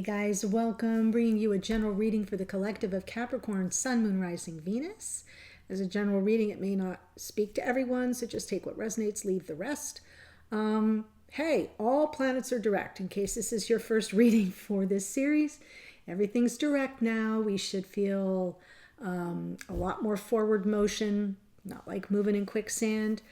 guys, welcome. Bringing you a general reading for the collective of Capricorn, Sun, Moon, Rising, Venus. As a general reading, it may not speak to everyone, so just take what resonates, leave the rest. Hey, all planets are direct. In case this is your first reading for this series, everything's direct now. We should feel a lot more forward motion, not like moving in quicksand.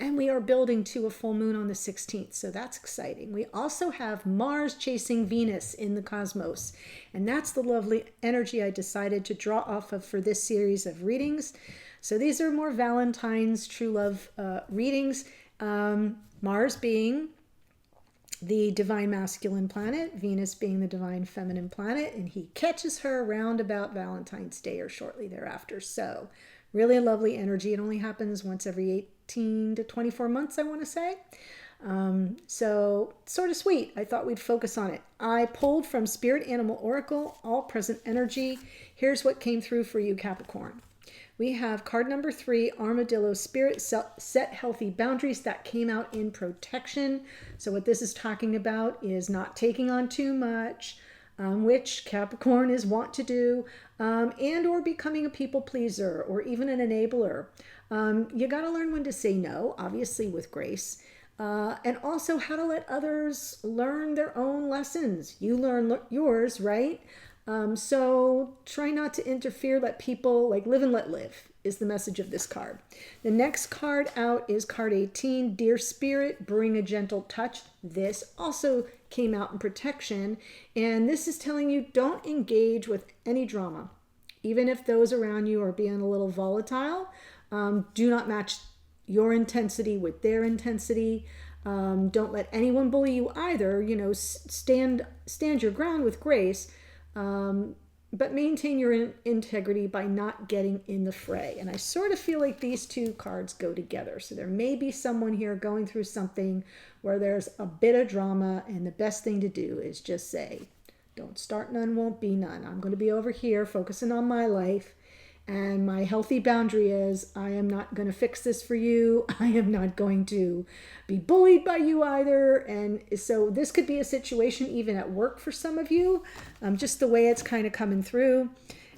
And we are building to a full moon on the 16th, so that's exciting. We also have Mars chasing Venus in the cosmos, and that's the lovely energy I decided to draw off of for this series of readings. So these are more Valentine's true love readings. Mars being the divine masculine planet, Venus being the divine feminine planet, and he catches her around about Valentine's Day or shortly thereafter. So really lovely energy. It only happens once every 18 to 24 months, I want to say. So sort of sweet. I thought we'd focus on it. I pulled from Spirit Animal Oracle, all present energy. Here's what came through for you, Capricorn. We have card number 3, Armadillo Spirit, set healthy boundaries. That came out in protection. So what this is talking about is not taking on too much, which Capricorn is wont to do, and or becoming a people pleaser or even an enabler. You got to learn when to say no, obviously with grace, and also how to let others learn their own lessons. You learn yours, right? So try not to interfere, let people live and let live is the message of this card. The next card out is card 18, Dear Spirit, Bring a Gentle Touch. This also came out in protection, and this is telling you don't engage with any drama. Even if those around you are being a little volatile, do not match your intensity with their intensity. Don't let anyone bully you either. Stand your ground with grace, but maintain your integrity by not getting in the fray. And I sort of feel like these two cards go together. So there may be someone here going through something where there's a bit of drama, and the best thing to do is just say, don't start none, won't be none. I'm going to be over here focusing on my life. And my healthy boundary is I am not going to fix this for you. I am not going to be bullied by you either. And so this could be a situation even at work for some of you, just the way it's kind of coming through.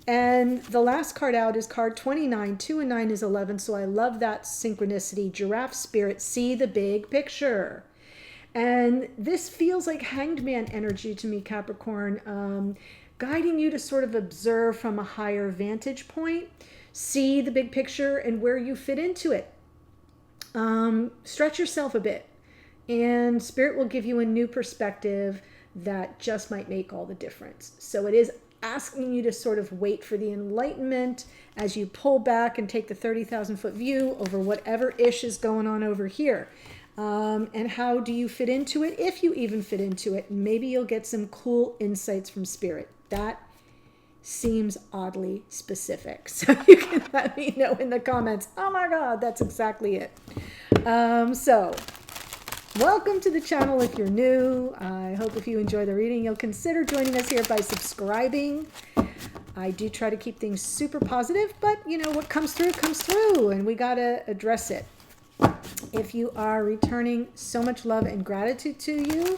And the last card out is card 29. 2 and 9 is 11. So I love that synchronicity. Giraffe Spirit, see the big picture. And this feels like Hanged Man energy to me, Capricorn. Guiding you to sort of observe from a higher vantage point, see the big picture and where you fit into it. Stretch yourself a bit, and Spirit will give you a new perspective that just might make all the difference. So it is asking you to sort of wait for the enlightenment as you pull back and take the 30,000-foot view over whatever ish is going on over here. And how do you fit into it, if you even fit into it? Maybe you'll get some cool insights from Spirit. That seems oddly specific. So you can let me know in the comments. Oh my God, that's exactly it. So welcome to the channel if you're new. I hope if you enjoy the reading, you'll consider joining us here by subscribing. I do try to keep things super positive, but what comes through, and we got to address it. If you are returning, so much love and gratitude to you.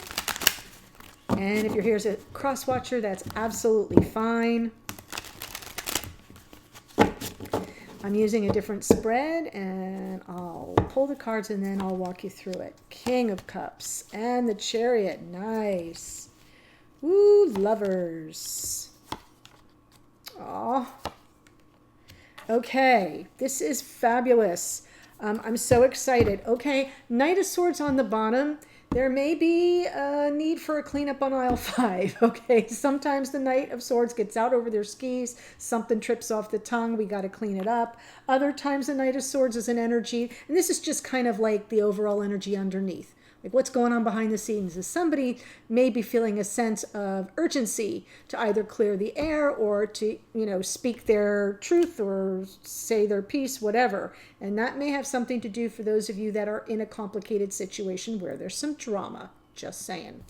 And if you're here as a cross watcher, that's absolutely fine. I'm using a different spread, and I'll pull the cards and then I'll walk you through it. King of Cups and the Chariot. Nice. Woo, lovers. Aw. Okay, this is fabulous. I'm so excited. Okay, Knight of Swords on the bottom. There may be a need for a cleanup on aisle 5, okay? Sometimes the Knight of Swords gets out over their skis, something trips off the tongue, we got to clean it up. Other times the Knight of Swords is an energy, and this is just kind of like the overall energy underneath. Like what's going on behind the scenes is somebody may be feeling a sense of urgency to either clear the air or to, speak their truth or say their piece, whatever. And that may have something to do for those of you that are in a complicated situation where there's some drama, just saying.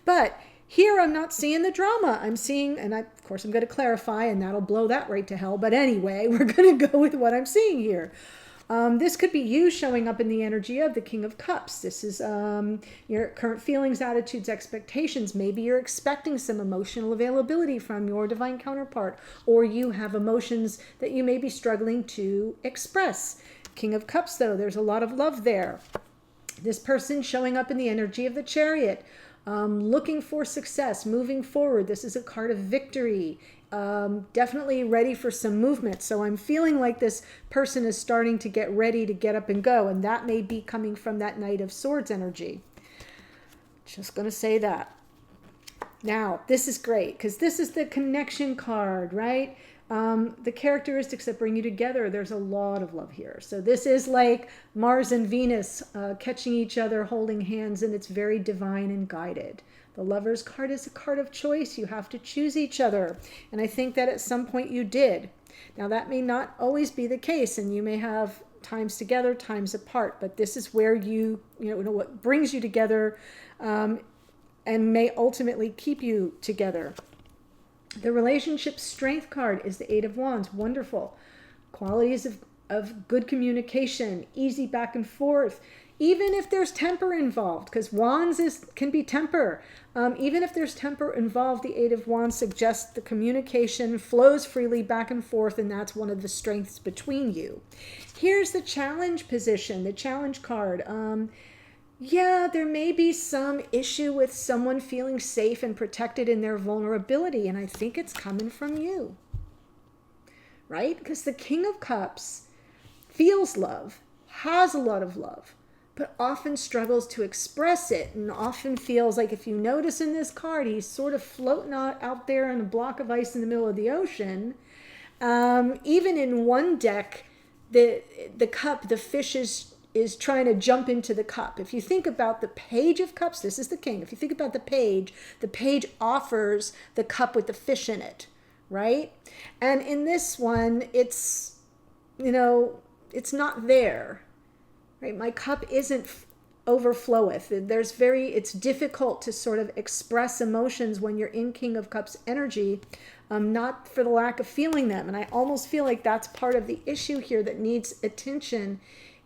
But here I'm not seeing the drama. I'm seeing, and of course I'm going to clarify, and that'll blow that right to hell. But anyway, we're going to go with what I'm seeing here. This could be you showing up in the energy of the King of Cups. This is your current feelings, attitudes, expectations. Maybe you're expecting some emotional availability from your divine counterpart, or you have emotions that you may be struggling to express. King of Cups, though, there's a lot of love there. This person showing up in the energy of the Chariot, looking for success, moving forward. This is a card of victory. Definitely ready for some movement. So I'm feeling like this person is starting to get ready to get up and go. And that may be coming from that Knight of Swords energy. Just going to say that. Now, this is great because this is the connection card, right? The characteristics that bring you together, there's a lot of love here. So this is like Mars and Venus catching each other, holding hands, and it's very divine and guided. The Lover's card is a card of choice. You have to choose each other. And I think that at some point you did. Now that may not always be the case, and you may have times together, times apart, but this is where you know what brings you together and may ultimately keep you together. The relationship strength card is the Eight of Wands. Wonderful. Qualities of good communication, easy back and forth. Even if there's temper involved, because Wands can be temper. Even if there's temper involved, the Eight of Wands suggests the communication flows freely back and forth, and that's one of the strengths between you. Here's the challenge position, the challenge card. Yeah, there may be some issue with someone feeling safe and protected in their vulnerability, and I think it's coming from you, right? Because the King of Cups feels love, has a lot of love, but often struggles to express it, and often feels like, if you notice in this card, he's sort of floating out there on a block of ice in the middle of the ocean. Even in one deck, the cup, the fish is trying to jump into the cup. If you think about the Page of Cups, this is the King. If you think about the page offers the cup with the fish in it, right? And in this one, it's not there, right? My cup isn't overfloweth. It's difficult to sort of express emotions when you're in King of Cups energy, not for the lack of feeling them. And I almost feel like that's part of the issue here that needs attention,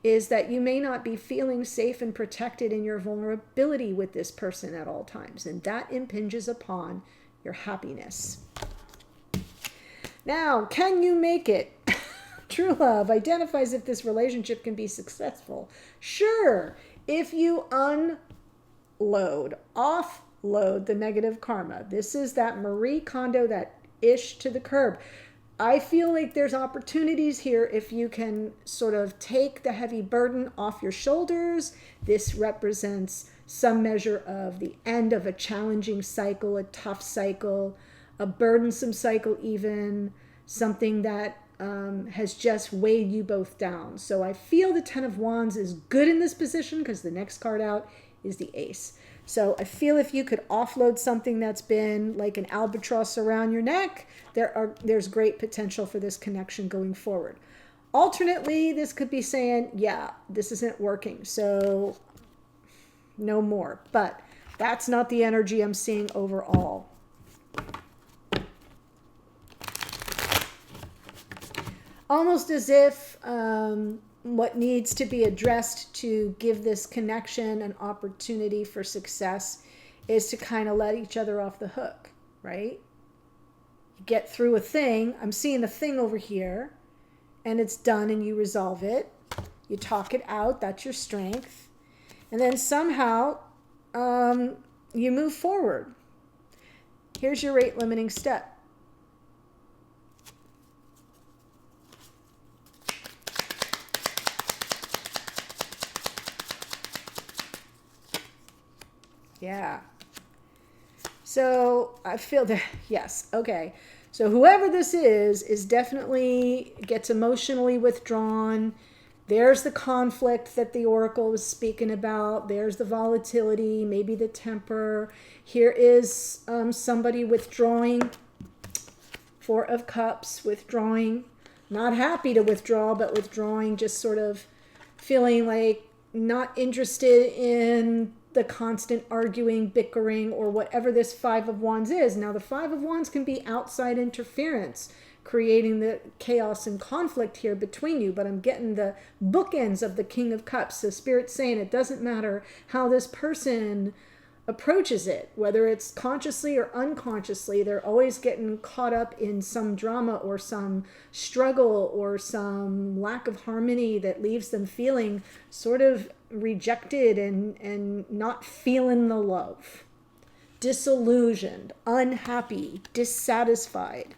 is that you may not be feeling safe and protected in your vulnerability with this person at all times. And that impinges upon your happiness. Now, can you make it? True love identifies if this relationship can be successful. Sure, if you offload the negative karma. This is that Marie Kondo, that ish to the curb. I feel like there's opportunities here if you can sort of take the heavy burden off your shoulders. This represents some measure of the end of a challenging cycle, a tough cycle, a burdensome cycle even, something that has just weighed you both down. So I feel the Ten of Wands is good in this position because the next card out is the Ace. So I feel if you could offload something that's been like an albatross around your neck, there's great potential for this connection going forward. Alternately, this could be saying, yeah, this isn't working, so no more. But that's not the energy I'm seeing overall. Almost as if what needs to be addressed to give this connection an opportunity for success is to kind of let each other off the hook, right? You get through a thing. I'm seeing the thing over here, and it's done, and you resolve it. You talk it out. That's your strength. And then somehow you move forward. Here's your rate limiting step. Yeah. So I feel that, yes. Okay. So whoever this is definitely gets emotionally withdrawn. There's the conflict that the Oracle was speaking about. There's the volatility, maybe the temper. Here is somebody withdrawing. Four of Cups, withdrawing. Not happy to withdraw, but withdrawing, just sort of feeling like not interested in the constant arguing, bickering, or whatever this Five of Wands is. Now, the Five of Wands can be outside interference, creating the chaos and conflict here between you, but I'm getting the bookends of the King of Cups. So Spirit's saying it doesn't matter how this person approaches it, whether it's consciously or unconsciously, they're always getting caught up in some drama or some struggle or some lack of harmony that leaves them feeling sort of rejected and not feeling the love, disillusioned, unhappy, dissatisfied,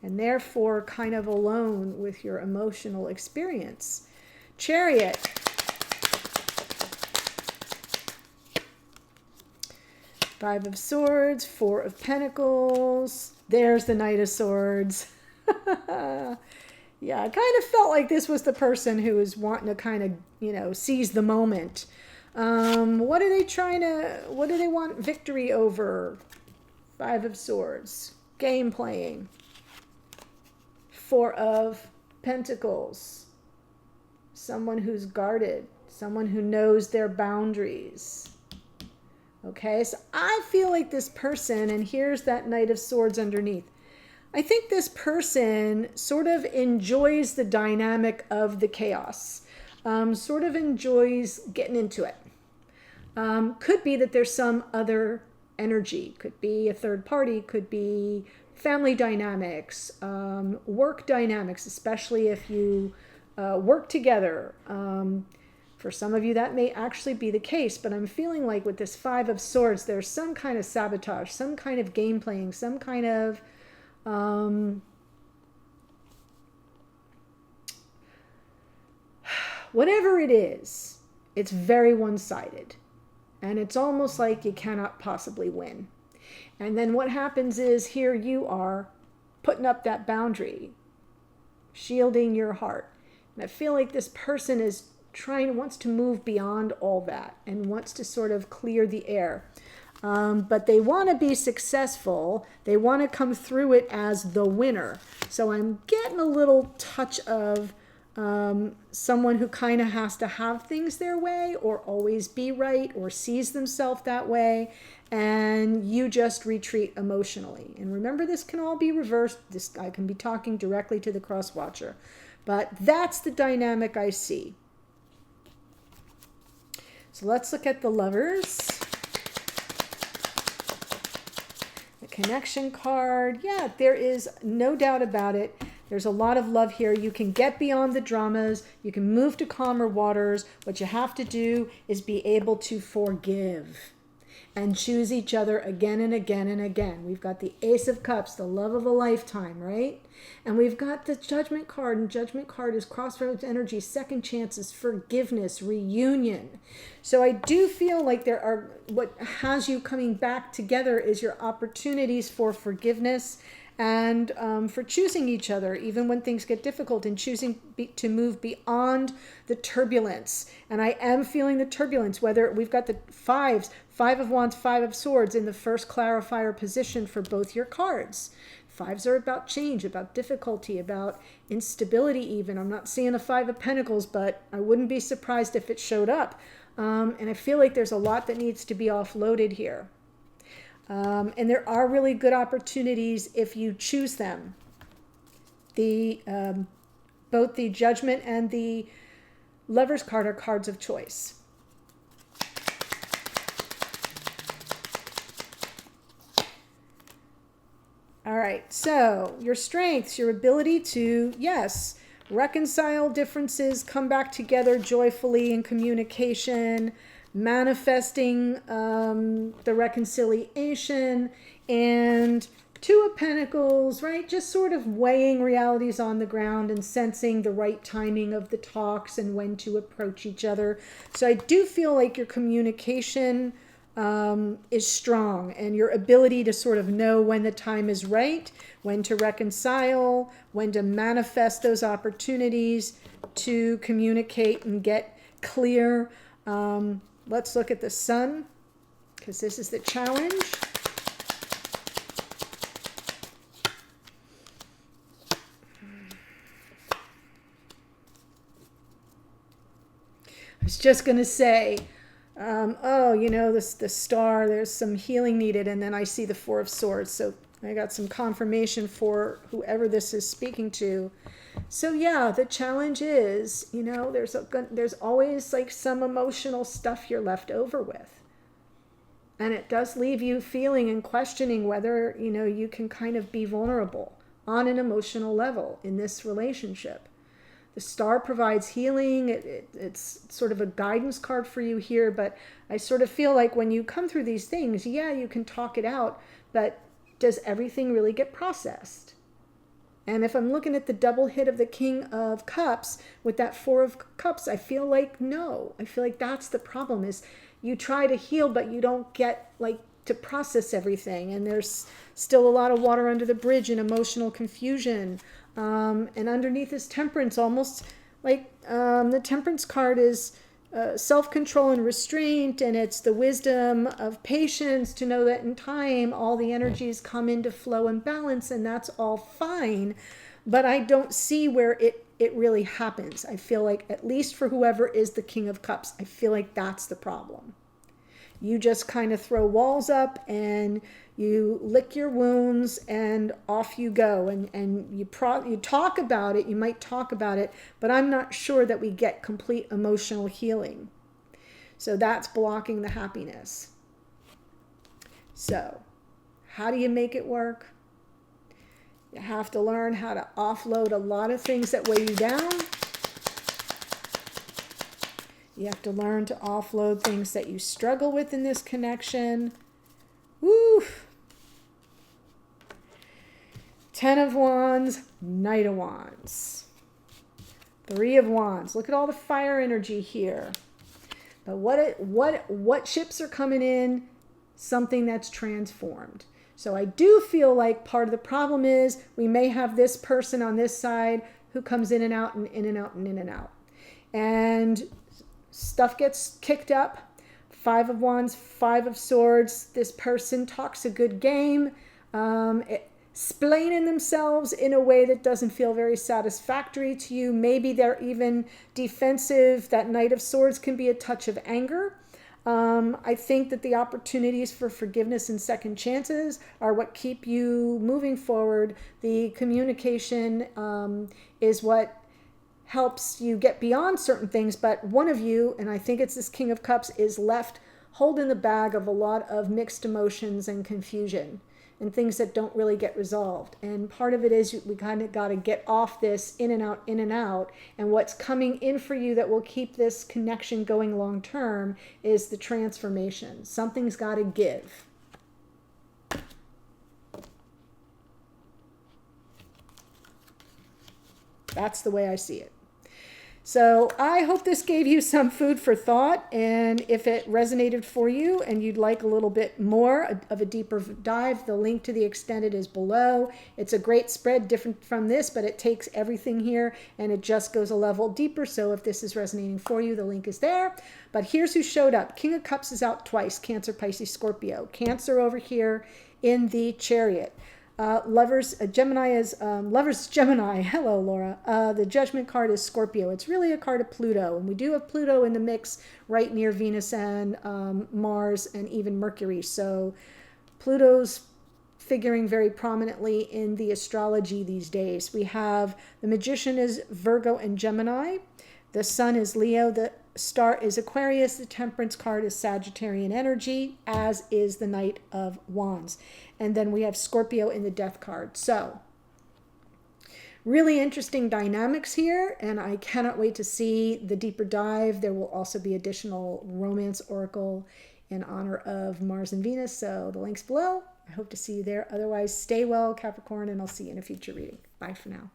and therefore kind of alone with your emotional experience. Chariot. Five of Swords, Four of Pentacles. There's the Knight of Swords. Yeah, I kind of felt like this was the person who was wanting to kind of, seize the moment. What do they want victory over? Five of Swords. Game playing. Four of Pentacles. Someone who's guarded. Someone who knows their boundaries. Okay, so I feel like this person, and here's that Knight of Swords underneath. I think this person sort of enjoys the dynamic of the chaos, sort of enjoys getting into it. Could be that there's some other energy, could be a third party, could be family dynamics, work dynamics, especially if you work together. For some of you, that may actually be the case, but I'm feeling like with this Five of Swords, there's some kind of sabotage, some kind of game playing, some kind of whatever it is, it's very one-sided. And it's almost like you cannot possibly win. And then what happens is here you are putting up that boundary, shielding your heart. And I feel like this person is wants to move beyond all that and wants to sort of clear the air. But they want to be successful. They want to come through it as the winner. So I'm getting a little touch of someone who kind of has to have things their way or always be right or sees themselves that way. And you just retreat emotionally. And remember, this can all be reversed. I can be talking directly to the cross watcher. But that's the dynamic I see. So let's look at the Lovers. The connection card. Yeah, there is no doubt about it. There's a lot of love here. You can get beyond the dramas. You can move to calmer waters. What you have to do is be able to forgive and choose each other again and again and again. We've got the Ace of Cups, the love of a lifetime, right? And we've got the Judgment card, and Judgment card is crossroads energy, second chances, forgiveness, reunion. So I do feel like there are, what has you coming back together is your opportunities for forgiveness and for choosing each other, even when things get difficult, and choosing to move beyond the turbulence. And I am feeling the turbulence, whether we've got the fives, Five of Wands, Five of Swords in the first clarifier position for both your cards. Fives are about change, about difficulty, about instability even. I'm not seeing a Five of Pentacles, but I wouldn't be surprised if it showed up. And I feel like there's a lot that needs to be offloaded here. And there are really good opportunities if you choose them. Both the Judgment and the Lover's card are cards of choice. All right, so your strengths, your ability to, yes, reconcile differences, come back together joyfully in communication, manifesting the reconciliation, and Two of Pentacles, right? Just sort of weighing realities on the ground and sensing the right timing of the talks and when to approach each other. So I do feel like your communication is strong, and your ability to sort of know when the time is right, when to reconcile, when to manifest those opportunities to communicate and get clear. Let's look at the Sun, because this is the challenge. I was just going to say, the star, there's some healing needed, and then I see the Four of Swords. So I got some confirmation for whoever this is speaking to. So yeah, the challenge is, there's always like some emotional stuff you're left over with. And it does leave you feeling and questioning whether, you can kind of be vulnerable on an emotional level in this relationship. The star provides healing. It's sort of a guidance card for you here, but I sort of feel like when you come through these things, yeah, you can talk it out, but does everything really get processed? And if I'm looking at the double hit of the King of Cups with that Four of Cups, I feel like no. I feel like that's the problem, is you try to heal, but you don't get like to process everything. And there's still a lot of water under the bridge and emotional confusion. And underneath is Temperance, almost like the Temperance card is self-control and restraint, and it's the wisdom of patience to know that in time all the energies come into flow and balance, and that's all fine. But I don't see where it really happens. I feel like, at least for whoever is the King of Cups, I feel like that's the problem. You just kind of throw walls up and you lick your wounds and off you go. And you talk about it, you might talk about it, but I'm not sure that we get complete emotional healing. So that's blocking the happiness. So how do you make it work? You have to learn how to offload a lot of things that weigh you down. You have to learn to offload things that you struggle with in this connection. Woo! 10 of Wands, Knight of Wands. 3 of Wands. Look at all the fire energy here. But what ships are coming in? Something that's transformed. So I do feel like part of the problem is we may have this person on this side who comes in and out and in and out and in and out. And stuff gets kicked up. 5 of Wands, 5 of Swords. This person talks a good game, explaining themselves in a way that doesn't feel very satisfactory to you. Maybe they're even defensive. That Knight of Swords can be a touch of anger. I think that the opportunities for forgiveness and second chances are what keep you moving forward. The communication is what helps you get beyond certain things, but one of you, and I think it's this King of Cups, is left holding the bag of a lot of mixed emotions and confusion and things that don't really get resolved. And part of it is we kind of got to get off this in and out, and what's coming in for you that will keep this connection going long term is the transformation. Something's got to give. That's the way I see it. So I hope this gave you some food for thought, and if it resonated for you and you'd like a little bit more of a deeper dive, the link to the extended is below. It's a great spread, different from this, but it takes everything here and it just goes a level deeper. So if this is resonating for you, the link is there. But here's who showed up. King of Cups is out twice: Cancer, Pisces, Scorpio. Cancer over here in the Chariot. Gemini is Lovers Gemini. Hello, Laura. The Judgment card is Scorpio. It's really a card of Pluto, and we do have Pluto in the mix right near Venus and Mars and even Mercury. So Pluto's figuring very prominently in the astrology these days. We have the Magician is Virgo and Gemini. The Sun is Leo. The Star is Aquarius. The Temperance card is Sagittarian energy, as is the Knight of Wands. And then we have Scorpio in the Death card. So really interesting dynamics here, and I cannot wait to see the deeper dive. There will also be additional romance oracle in honor of Mars and Venus. So the link's below. I hope to see you there. Otherwise, stay well, Capricorn, and I'll see you in a future reading. Bye for now.